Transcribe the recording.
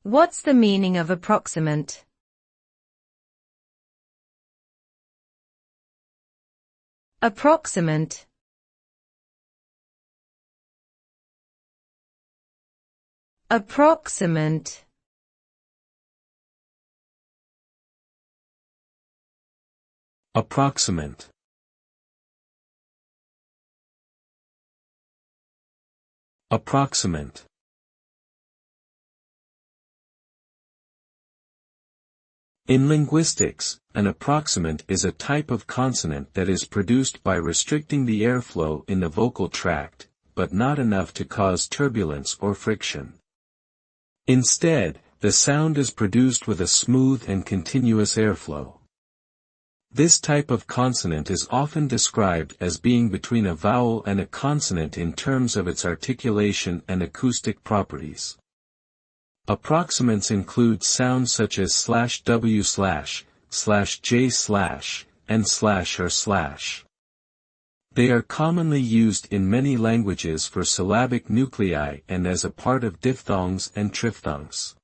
What's the meaning of approximant? Approximant. Approximant. Approximant. Approximant. In linguistics, an approximant is a type of consonant that is produced by restricting the airflow in the vocal tract, but not enough to cause turbulence or friction. Instead, the sound is produced with a smooth and continuous airflow. This type of consonant is often described as being between a vowel and a consonant in terms of its articulation and acoustic properties. Approximants include sounds such as /w/, /j/ and /or/. They are commonly used in many languages for syllabic nuclei and as a part of diphthongs and triphthongs.